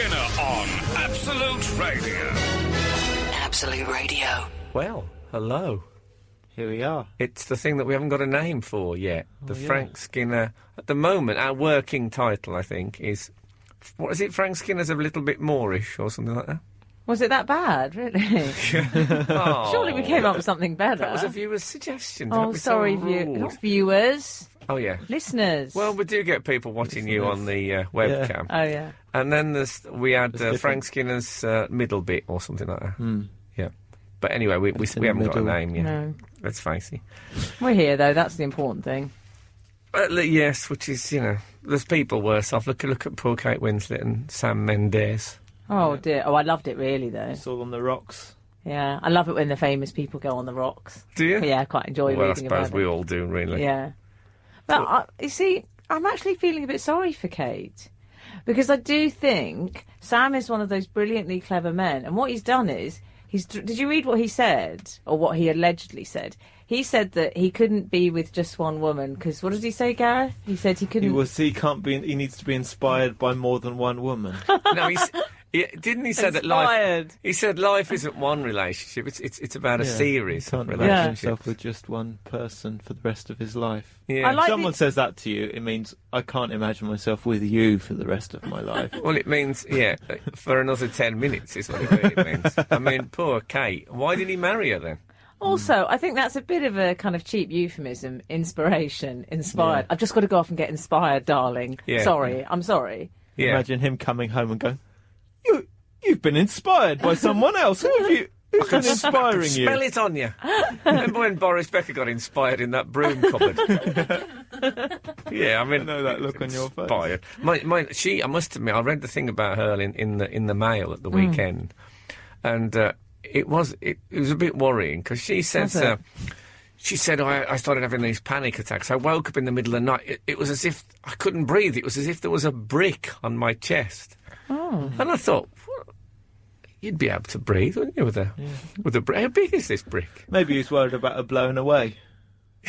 Skinner on Absolute Radio. Absolute Radio. Well, hello. Here we are. It's the thing that we haven't got a name for yet. Frank Skinner. At the moment, our working title, I think, is... What is it? Frank Skinner's a little bit Moorish or something like that? Was it that bad, really? Oh, Surely we came up with something better. that was a viewer's suggestion. Oh, Don't be so sorry, rude. not viewers. Oh, yeah. Listeners. Well, we do get people watching you on the webcam. Oh, yeah. And then we had Frank Skinner's middle bit or something like that. Yeah. But anyway, we haven't got a name yet. No. Let's face it. We're here, though. That's the important thing. Yes, which is, there's people worse off. Look at poor Kate Winslett and Sam Mendes. Oh, dear. Oh, I loved it, really, though. It's all on the rocks. Yeah. I love it when the famous people go on the rocks. Do you? Yeah, I quite enjoy Well, I reading about it. suppose we all do, really. Yeah. But, you see, I'm actually feeling a bit sorry for Kate. Because I do think Sam is one of those brilliantly clever men. And what he's done is, did you read what he said? Or what he allegedly said? He said that he couldn't be with just one woman. Because what did he say, Gareth? He said he couldn't... He needs to be inspired by more than one woman. No, didn't he say that life... He said life isn't one relationship, it's about a series He of can't imagine relationships. himself with just one person for the rest of his life. Yeah. If someone says that to you, it means I can't imagine myself with you for the rest of my life. Well, it means, for another 10 minutes is what it really means. I mean, poor Kate. Why did he marry her then? Also, I think that's a bit of a kind of cheap euphemism. Inspiration, inspired. I've just got to go off and get inspired, darling. Yeah. Sorry, I'm sorry. Yeah. Imagine him coming home and going, You've been inspired by someone else. Who's been inspiring you? Smell it on you. Remember when Boris Becker got inspired in that broom cupboard? Yeah, I mean... I know that look on your face. Inspired. I must admit, I read the thing about her in the Mail at the weekend, and it was a bit worrying, because she said... She said, I started having these panic attacks. I woke up in the middle of the night. It was as if I couldn't breathe. It was as if there was a brick on my chest. Oh. And I thought, you'd be able to breathe, wouldn't you, with a brick? How big is this brick? Maybe he's worried about her blowing away.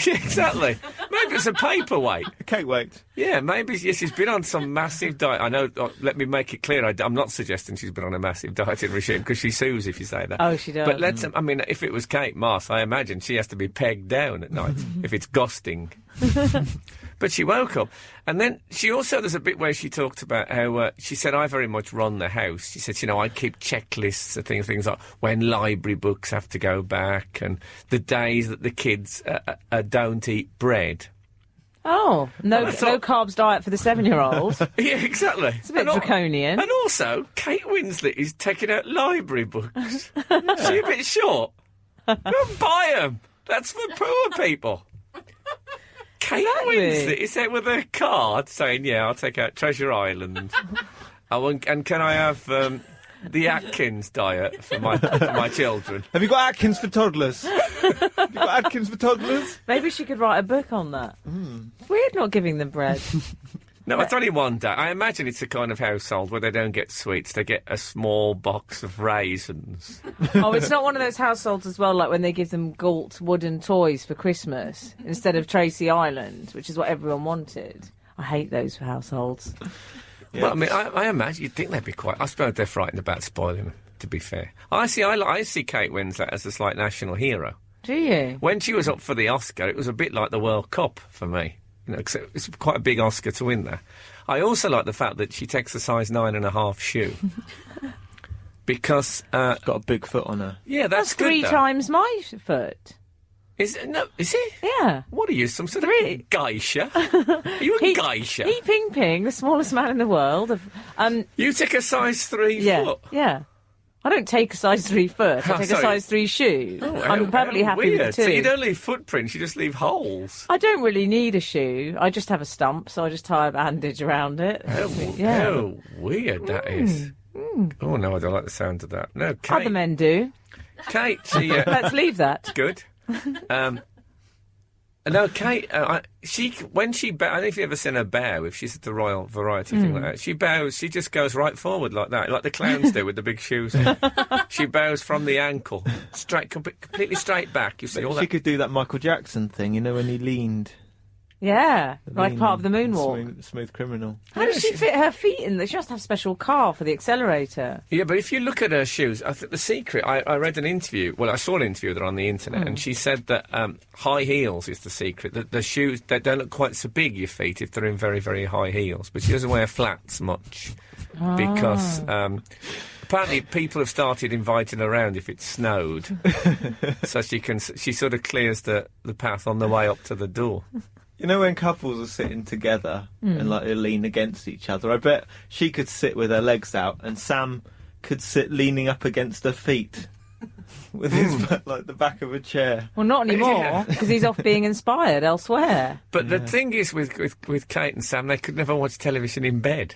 Yeah, exactly. Maybe it's a paperweight. A cake weight. Yeah, maybe she's been on some massive diet. I know, let me make it clear, I'm not suggesting she's been on a massive dieting regime, because she sues if you say that. Oh, she does. But if it was Kate Moss, I imagine she has to be pegged down at night if it's gusting. But she woke up. And then there's a bit where she talked about how, she said, I very much run the house. She said, I keep checklists of things like when library books have to go back and the days that the kids don't eat bread. Oh, no carbs diet for the 7-year-old. Yeah, exactly. It's a bit draconian. And also, Kate Winslett is taking out library books. She a bit short. Don't buy them. That's for poor people. Kate Winslett is out with a card saying, I'll take out Treasure Island. And can I have the Atkins diet for my children? Have you got Atkins for toddlers? Maybe she could write a book on that. It's weird not giving them bread. No, it's only one day. I imagine it's a kind of household where they don't get sweets. They get a small box of raisins. Oh, it's not one of those households as well, like when they give them Galt wooden toys for Christmas instead of Tracy Island, which is what everyone wanted. I hate those households. Yeah. Well, I mean, I imagine you'd think they'd be quite... I suppose they're frightened about spoiling them, to be fair. I see Kate Winslet as a slight national hero. Do you? When she was up for the Oscar, it was a bit like the World Cup for me. 'Cause it's quite a big Oscar to win there. I also like the fact that she takes a size 9.5 shoe. Because... She's got a big foot on her. Yeah, that's good, 3 times my foot. Is it? Yeah. What are you, some sort of geisha? Are you a geisha? He Ping Ping, the smallest man in the world. You take a size 3 foot? Yeah. I don't take a size 3 foot. I take a size 3 shoe. I'm perfectly happy weird. with 2. So you don't leave footprints, you just leave holes. I don't really need a shoe. I just have a stump, so I just tie a bandage around it. How weird that is. Oh, no, I don't like the sound of that. No, Kate... Other men do. Kate, she... Let's leave that. Good. No, Kate, when she bows, I don't know if you've ever seen her bow, if she's at the Royal Variety thing like that. She bows, she just goes right forward like that, like the clowns do with the big shoes on. She bows from the ankle, completely straight back. You see all that. She could do that Michael Jackson thing, when he leaned. Yeah, like part of the moonwalk. Smooth criminal. How does she fit her feet in? She must have a special car for the accelerator. Yeah, but if you look at her shoes, I think the secret, I read an interview, well, I saw an interview with her on the internet, and she said that high heels is the secret, that the shoes, they don't look quite so big, your feet, if they're in very, very high heels. But she doesn't wear flats much, because apparently people have started inviting her around if it snowed, so she sort of clears the path on the way up to the door. You know when couples are sitting together and like they lean against each other? I bet she could sit with her legs out and Sam could sit leaning up against her feet with his like the back of a chair. Well, not anymore, because he's off being inspired elsewhere. But the thing is with Kate and Sam, they could never watch television in bed.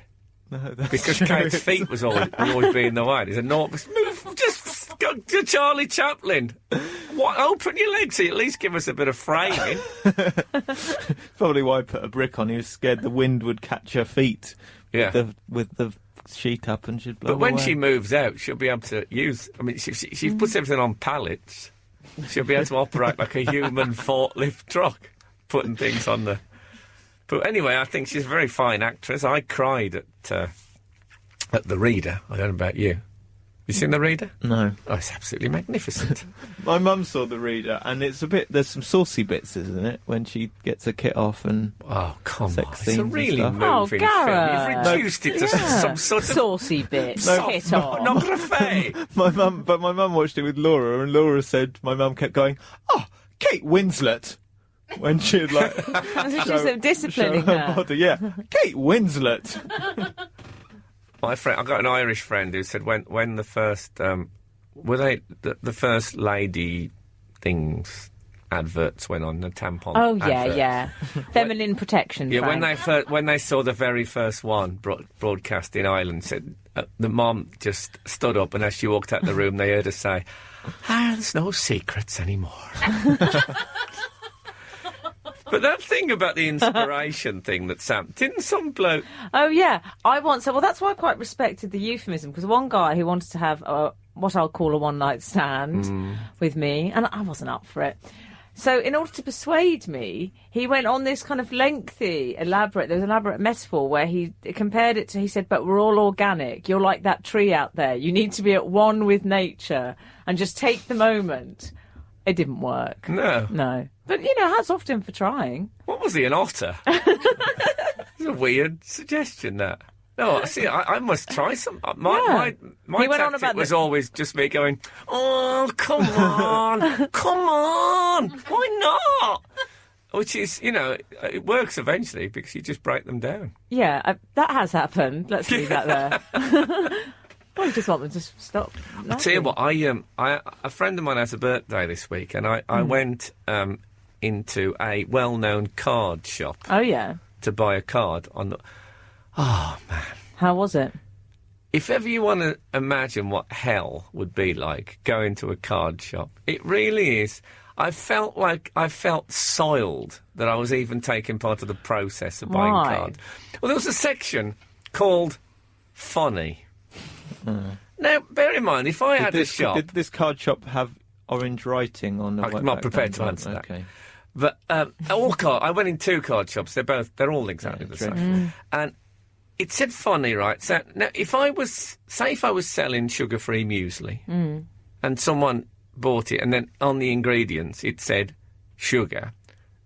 No, that's Because true. Kate's feet would always be in the way. There's a move, just go to Charlie Chaplin. Open your legs, so you at least give us a bit of framing. Probably why I put a brick on. He was scared the wind would catch her feet. Yeah. With the sheet up and she'd blow But when away. she moves out, she'll be able to use... I mean, she puts everything on pallets. She'll be able to operate like a human forklift truck, putting things on the... But anyway, I think she's a very fine actress. I cried at The Reader. I don't know about you. You seen The Reader? No. Oh, it's absolutely magnificent. My mum saw The Reader, and it's a bit... There's some saucy bits, isn't it? When she gets her kit off and... Oh, come Sex on. It's scenes a and really stuff. moving Oh, film. Gareth. You've reduced it to some sort of... Saucy bits. No, Hit on. pornography. My mum watched it with Laura, and Laura said... My mum kept going, "Oh, Kate Winslett!" When she'd, like... She's sort of disciplining show her her. body. Yeah, Kate Winslett! My friend, I've got an Irish friend who said when the first were they the first lady things adverts went on, the tampon. Oh yeah, adverts. yeah. Feminine protection. Yeah, Frank. when they saw the very first one broadcast in Ireland, said the mom just stood up, and as she walked out the room, they heard her say, "There's no secrets anymore." But that thing about the inspiration thing that Sam... Didn't some bloke... Oh yeah, well that's why I quite respected the euphemism, because one guy who wanted to have what I'll call a one-night stand with me, and I wasn't up for it. So in order to persuade me, he went on this kind of lengthy, elaborate metaphor where he compared it to, he said, but we're all organic. You're like that tree out there. You need to be at one with nature and just take the moment. It didn't work. No. But, hats off to him for trying. What was he, an otter? It's a weird suggestion, that. No, see, I must try some. My He went on tactic about was always just me going, "Oh, come on, come on, why not?" Which is, it works eventually because you just break them down. Yeah, that has happened. Let's leave that there. I just want them to stop. I'll tell you what, a friend of mine has a birthday this week, and I went into a well-known card shop. Oh, yeah. To buy a card on the... Oh, man. How was it? If ever you want to imagine what hell would be like going to a card shop, it really is. I felt soiled that I was even taking part of the process of buying Why? cards. Well, there was a section called Funny. Now, bear in mind, if I had a shop... Did this card shop have orange writing on the... I'm not prepared to answer that. Okay. But I went in two card shops. They're all exactly the same. And it said Funny, right? So now, if I was selling sugar-free muesli, and someone bought it, and then on the ingredients it said sugar,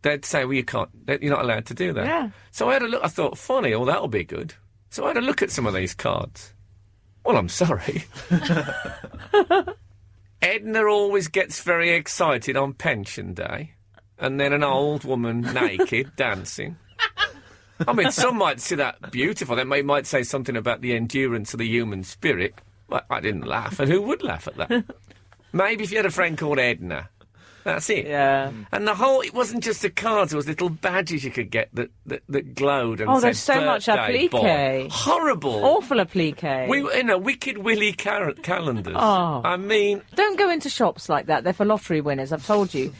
they'd say, "Well, you're not allowed to do that." Yeah. So I had a look. I thought, Funny, oh, that'll be good. So I had a look at some of these cards. Well, I'm sorry. Edna always gets very excited on pension day. And then an old woman naked dancing. I mean, some might see that beautiful. They might say something about the endurance of the human spirit. Well, I didn't laugh. And who would laugh at that? Maybe if you had a friend called Edna. That's it. Yeah. And it wasn't just the cards. There was little badges you could get that glowed and said, there's so much birthday applique. boy. Horrible. Awful applique. Wicked Willy calendars. Oh. I mean... Don't go into shops like that. They're for lottery winners, I've told you.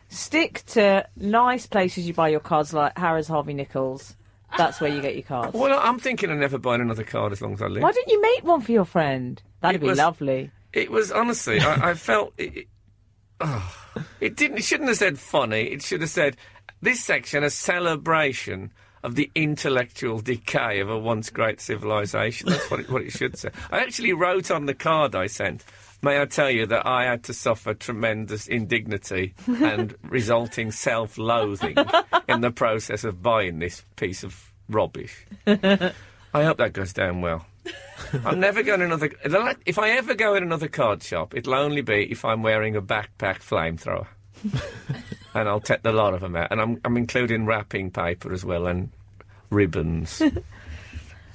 Stick to nice places you buy your cards, like Harrods, Harvey Nichols. That's where you get your cards. Well, I'm thinking of never buying another card as long as I live. Why didn't you make one for your friend? That'd be lovely. It was, honestly, I felt... It shouldn't have said Funny. It should have said this section a celebration of the intellectual decay of a once great civilization. That's what it should say. I actually wrote on the card I sent, may I tell you that I had to suffer tremendous indignity and resulting self-loathing in the process of buying this piece of rubbish. I hope that goes down well. I'm never going to another... If I ever go in another card shop, it'll only be if I'm wearing a backpack flamethrower. And I'll take the lot of them out. And I'm including wrapping paper as well and ribbons.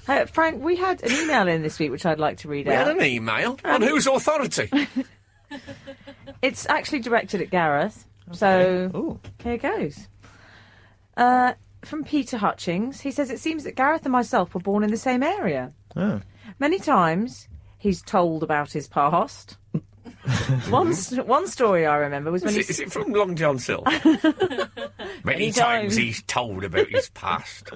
Frank, we had an email in this week which I'd like to read We out. had an email? On whose authority? It's actually directed at Gareth, so here goes. From Peter Hutchings, he says, it seems that Gareth and myself were born in the same area. Oh. Many times he's told about his past. One story I remember was when Is it from Long John Silver? Many times he's told about his past.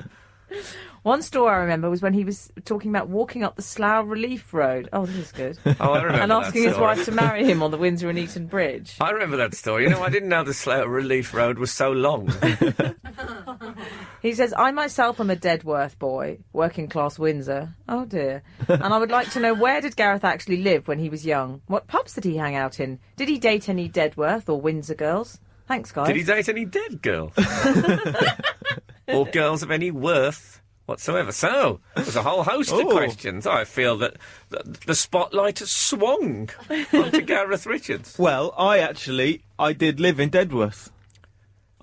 One story I remember was when he was talking about walking up the Slough Relief Road. Oh, this is good. Oh, I remember and asking his wife to marry him on the Windsor and Eton Bridge. I remember that story. You know, I didn't know the Slough Relief Road was so long. He says, I myself am a Dedworth boy, working class Windsor. Oh, dear. And I would like to know, where did Gareth actually live when he was young? What pubs did he hang out in? Did he date any Dedworth or Windsor girls? Thanks, guys. Did he date any dead girls? Or girls of any worth whatsoever? So, there's a whole host of questions. I feel that the spotlight has swung onto Gareth Richards. Well, I did live in Dedworth.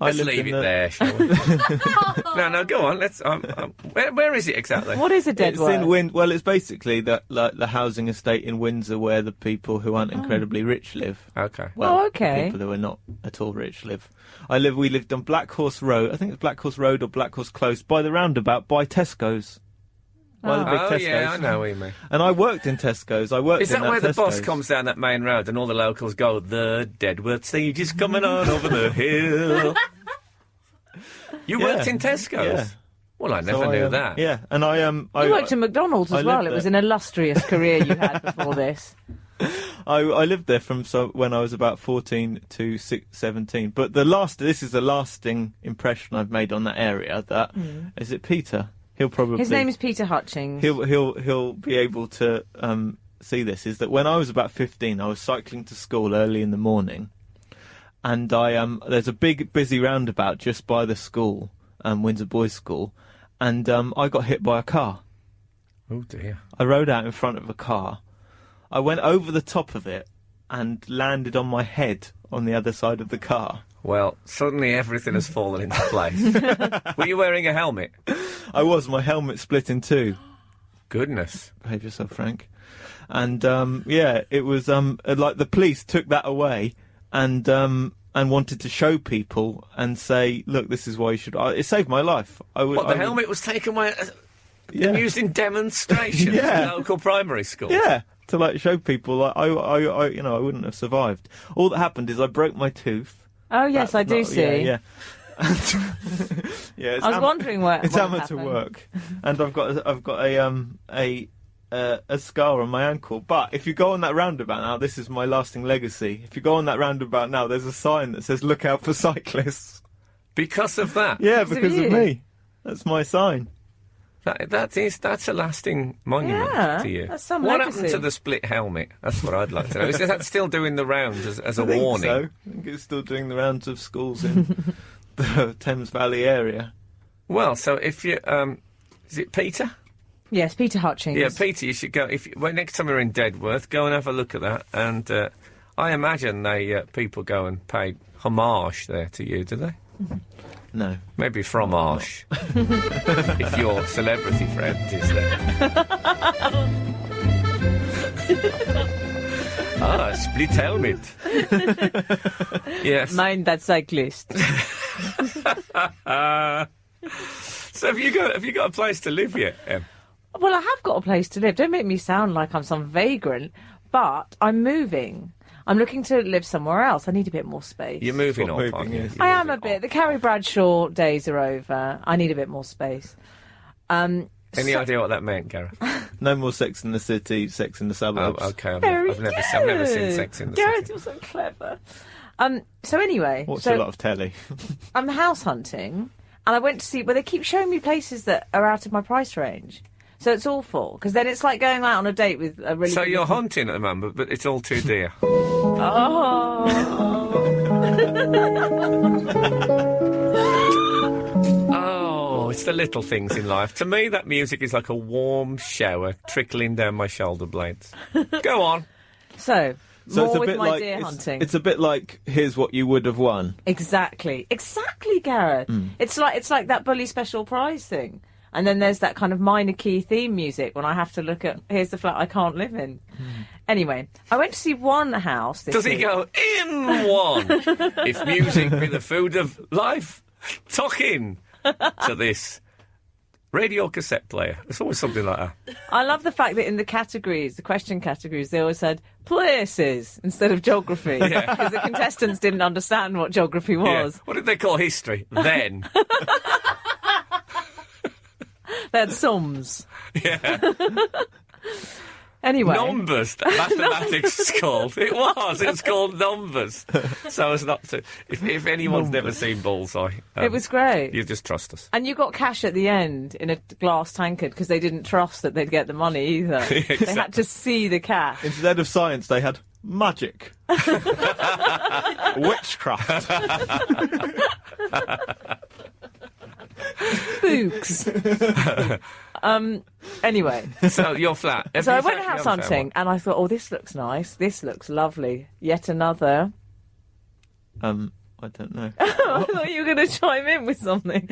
Let's leave it there, shall we? No, go on. Let's. Where is it exactly? What is a Dedworth? It's in it's basically the housing estate in Windsor where the people who aren't incredibly rich live. Okay. Well, okay. People who are not at all rich live. We lived on Black Horse Road. I think it's Black Horse Road or Black Horse Close, by the roundabout, by Tesco's. By the big Tesco's. Yeah, I know what you mean. And I worked in Tesco's. Is that where the boss comes down that main road and all the locals go, the Dedworth siege is coming on over the hill? You worked in Tesco's? Yeah. Well, I never knew that. Yeah, and You worked at McDonald's as well. It was an illustrious career you had before this. I lived there from when I was about 14 to 17. But this is the lasting impression I've made on that area. Is it Peter? His name is Peter Hutchings. He'll be able to see this. Is that when I was about 15, I was cycling to school early in the morning, and there's a big busy roundabout just by the school, Windsor Boys School, and I got hit by a car. Oh dear! I rode out in front of a car. I went over the top of it and landed on my head on the other side of the car. Well, suddenly everything has fallen into place. Were you wearing a helmet? I was. My helmet split in two. Goodness. Behave yourself, Frank. And, it was, like the police took that away and wanted to show people and say, look, this is why you should... It saved my life. The helmet was taken away and used in demonstrations in local primary school? Yeah, to, show people, I wouldn't have survived. All that happened is I broke my tooth. Oh, yes, I do see. Yeah. I was wondering what it's amateur work, and I've got a scar on my ankle. But if you go on that roundabout now, this is my lasting legacy. If you go on that roundabout now, there's a sign that says "Look out for cyclists." Because of that? Yeah, because of me. That's my sign. That's a lasting monument to you. That's some what legacy. happened to the split helmet? That's what I'd like to know. Is that still doing the rounds as a I think warning? So. I think it's still doing the rounds of schools in the Thames Valley area. Well, so if you... is it Peter? Yes, Peter Hutchings. Yeah, Peter, you should go... next time you're in Dedworth, go and have a look at that. And I imagine people go and pay homage there to you, do they? No. Maybe fromage. If your celebrity friend is there. Split helmet. Yes. Mind that cyclist. So have you got a place to live yet, Em? Well, I have got a place to live. Don't make me sound like I'm some vagrant, but I'm moving. I'm looking to live somewhere else. I need a bit more space. You're moving That's on, what moving is. I am a bit. The Carrie Bradshaw days are over. I need a bit more space. Any idea what that meant, Gareth? No more Sex in the City, Sex in the Suburbs. Oh, okay. I've Very never seen Sex in the Gareth, City. you're so clever. So anyway, Watch a lot of telly. I'm house hunting, and I went to see. Well, they keep showing me places that are out of my price range, so it's awful. Because then it's like going out on a date with a really. So you're hunting at the moment, but it's all too dear. Oh, it's the little things in life. To me, that music is like a warm shower trickling down my shoulder blades. Go on. So So more it's a with bit my like deer hunting. it's a bit like here's what you would have won. Exactly, Gareth. It's like that Bully Special Prize thing. And then there's that kind of minor key theme music when I have to look at here's the flat I can't live in. Anyway, I went to see one house this Does week. he go in one? If music be the food of life, tuck in to this radio cassette player. It's always something like that. I love the fact that in the categories, the question categories, they always said places instead of geography. Yeah. Because the contestants didn't understand what geography Yeah. was. What did they call history? Then. They had sums. Yeah. Anyway. Numbers, mathematics is called. It was called numbers. So as not to... If anyone's never seen Bullseye... It was great. You just trust us. And you got cash at the end in a glass tankard because they didn't trust that they'd get the money either. Exactly. They had to see the cash. Instead of science, they had magic, witchcraft. Spooks. Anyway. So your flat. So I went house hunting and I thought, oh, this looks nice. This looks lovely. Yet another. I don't know. I thought you were going to chime in with something.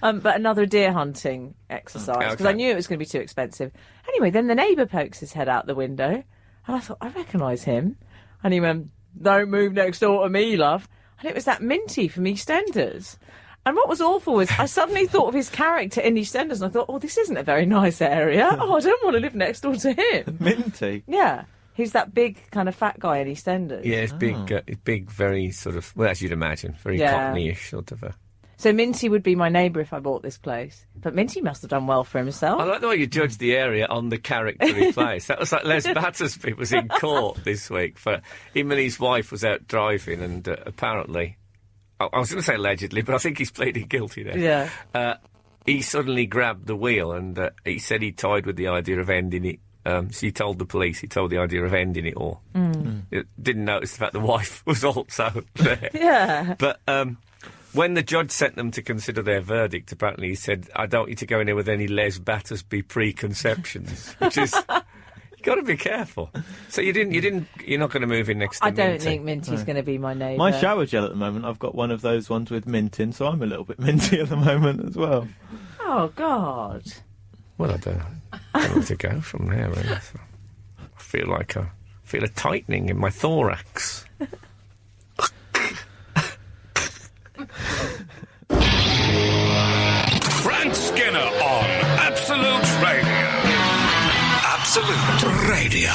But another deer hunting exercise because I Okay. knew it was going to be too expensive. Anyway, then the neighbour pokes his head out the window and I thought, I recognise him. And he went, don't move next door to me, love. And it was that Minty from EastEnders. And what was awful was I suddenly thought of his character in EastEnders and I thought, oh, this isn't a very nice area. Oh, I don't want to live next door to him. Minty. Yeah. He's that big kind of fat guy in EastEnders. Yeah, it's big, very sort of, well, as you'd imagine, very Yeah. Cockney-ish sort of a... So Minty would be my neighbour if I bought this place. But Minty must have done well for himself. I like the way you judge the area on the character he plays. That was like Les Battersby was in court this week for him and his wife was out driving and apparently, I was going to say allegedly, but I think he's pleaded guilty there. Yeah. He suddenly grabbed the wheel and he said he toyed with the idea of ending it. So he told the police, he told the idea of ending it all. Didn't notice the fact the wife was also there. Yeah. But when the judge sent them to consider their verdict, apparently he said, I don't want you to go in there with any Les Battersby preconceptions, which is... You've got to be careful. So you're not going to move in next to I don't Minty. think Minty's going to be my neighbour. My shower gel at the moment, I've got one of those ones with mint in, so I'm a little bit minty at the moment as well. Oh, God. Well, I don't know where to go from there, really. So I feel a tightening in my thorax. Frank Skinner on Absolute Radio. Absolute Radio.